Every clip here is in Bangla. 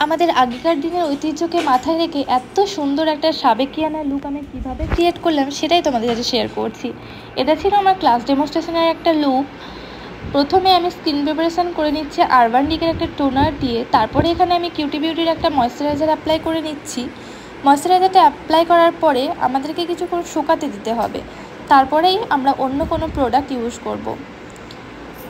আমাদের আগেকার দিনের ঐতিহ্যকে মাথায় রেখে এত সুন্দর একটা সাবেকিয়ানা লুক আমি কীভাবে ক্রিয়েট করলাম সেটাই তোমাদের সাথে শেয়ার করছি। এটা ছিল আমার ক্লাস ডেমনস্ট্রেশনের একটা লুক। প্রথমে আমি স্কিন প্রিপারেশন করে নিচ্ছি আরবান ডিকের একটা টোনার দিয়ে, তারপরে এখানে আমি কিউটি বিউটির একটা ময়শ্চারাইজার অ্যাপ্লাই করে নিচ্ছি। ময়শ্চারাইজারটা অ্যাপ্লাই করার পরে আমাদেরকে কিছুক্ষণ শুকাতে দিতে হবে, তারপরেই আমরা অন্য কোনো প্রোডাক্ট ইউজ করব।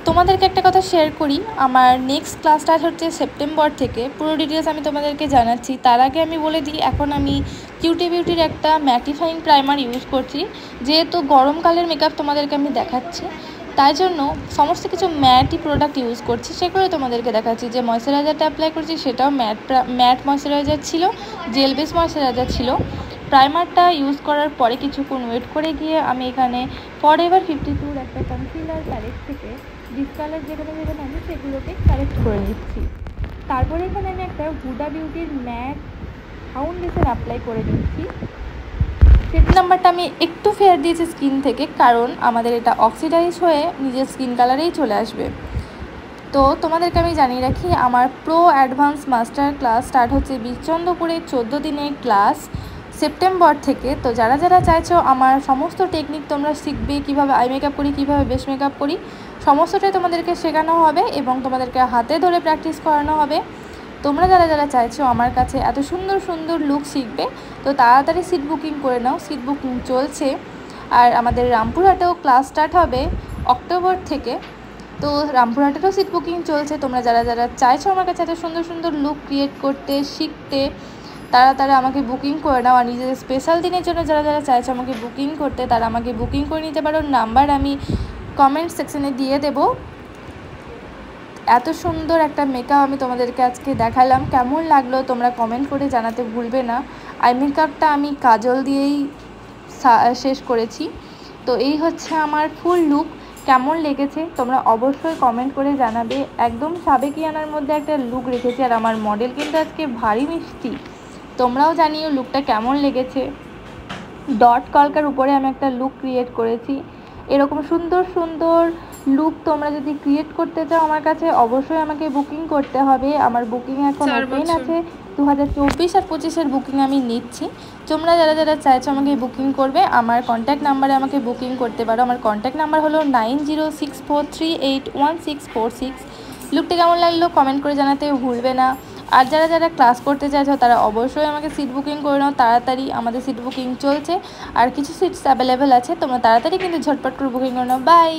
তোমাদেরকে একটা কথা শেয়ার করি, আমার নেক্সট ক্লাস স্টার্ট হচ্ছে সেপ্টেম্বর থেকে। পুরো ডিটেলস আমি তোমাদেরকে জানাচ্ছি। তার আগে আমি বলে দিই, এখন আমি কিউটি বিউটির একটা ম্যাটিফাইং প্রাইমার ইউজ করছি। যেহেতু গরমকালের মেকআপ তোমাদেরকে আমি দেখাচ্ছি, তাই জন্য সমস্ত কিছু ম্যাটই প্রোডাক্ট ইউজ করছি, সেগুলো তোমাদেরকে দেখাচ্ছি। যে ময়শ্চারাইজারটা অ্যাপ্লাই করছি সেটাও ম্যাট ময়শ্চারাইজার ছিল, জেল বেস ময়শ্চারাইজার ছিল। প্রাইমারটা ইউজ করার পরে কিছুক্ষণ ওয়েট করে গিয়ে আমি এখানে ফরএভার 52 একটা কনসিলার প্যালেট থেকে ডিসকালার যেখানে যেখানে আছে সেগুলোকে কালেক্ট করে নিচ্ছি। তারপরে এখানে আমি একটা হুডা বিউটির ম্যাট ফাউন্ডেশন অ্যাপ্লাই করে নিচ্ছি। সেট নাম্বারটা আমি একটু ফেয়ার দিয়েছি স্কিন থেকে, কারণ আমাদের এটা অক্সিডাইজ হয়ে নিজের স্কিন কালারেই চলে আসবে। তো তোমাদেরকে আমি জানিয়ে রাখি, আমার pro advance master class start হচ্ছে বিচন্দ্রপুরে 14 দিনের ক্লাস সেপ্টেম্বর থেকে। তো যারা যারা চাইছো আমার সমস্ত টেকনিক তোমরা শিখবে, কীভাবে আই মেকআপ করি, কীভাবে বেস মেকআপ করি, সমস্তটাই তোমাদেরকে শেখানো হবে এবং তোমাদেরকে হাতে ধরে প্র্যাকটিস করানো হবে। তোমরা যারা যারা চাইছো আমার কাছে এত সুন্দর সুন্দর লুক শিখবে, তো তাড়াতাড়ি সিট বুকিং করে নাও। সিট বুকিং চলছে। আর আমাদের রামপুরহাটেও ক্লাস স্টার্ট হবে অক্টোবর থেকে। তো রামপুরহাটেরও সিট বুকিং চলছে। তোমরা যারা যারা চাইছো আমার কাছে এত সুন্দর সুন্দর লুক ক্রিয়েট করতে, শিখতে, তারা আমাকে বুকিং করে নাও। আর নিজেদের স্পেশাল দিনের জন্য যারা যারা চাইছো আমাকে বুকিং করতে, তারা আমাকে বুকিং করে নিতে পারো। নাম্বার আমি কমেন্ট সেকশনে দিয়ে দেবো। এত সুন্দর একটা মেকআপ আমি তোমাদেরকে আজকে দেখালাম। কেমন লাগলো তোমরা কমেন্ট করে জানাতে ভুলবে না। আই মেকআপটা আমি কাজল দিয়েই শেষ করেছি। তো এই হচ্ছে আমার ফুল লুক। কেমন লেগেছে তোমরা অবশ্যই কমেন্ট করে জানাবে। একদম সাবেকিয়ানার মধ্যে একটা লুক রেখেছি, আর আমার মডেল কিন্তু আজকে ভারী মিষ্টি। তোমরাও জানিও লুকটা কেমন লেগেছে। ডট কলকার উপরে আমি একটা লুক ক্রিয়েট করেছি। এরকম সুন্দর সুন্দর লুক তোমরা যদি ক্রিয়েট করতে চাও আমার কাছে অবশ্যই আমাকে বুকিং করতে হবে। আমার বুকিং এখন ওপেন আছে। 2024 আর 25-এর বুকিং আমি নিচ্ছি। তোমরা যারা যারা চাইছো আমাকে বুকিং করবে, আমার কন্ট্যাক্ট নাম্বারে আমাকে বুকিং করতে পারো। আমার কন্ট্যাক্ট নাম্বার হলো 9064381646। লুকটা কেমন লাগলো কমেন্ট করে জানাতে ভুলবে না। আর যারা যারা ক্লাস করতে চাইছো তারা অবশ্যই আমাকে সিট বুকিং করে নাও তাড়াতাড়ি। আমাদের সিট বুকিং চলছে আর কিছু সিটস অ্যাভেলেবেল আছে, তোমরা তাড়াতাড়ি কিন্তু ঝটপট করে বুকিং করে নাও। বাই।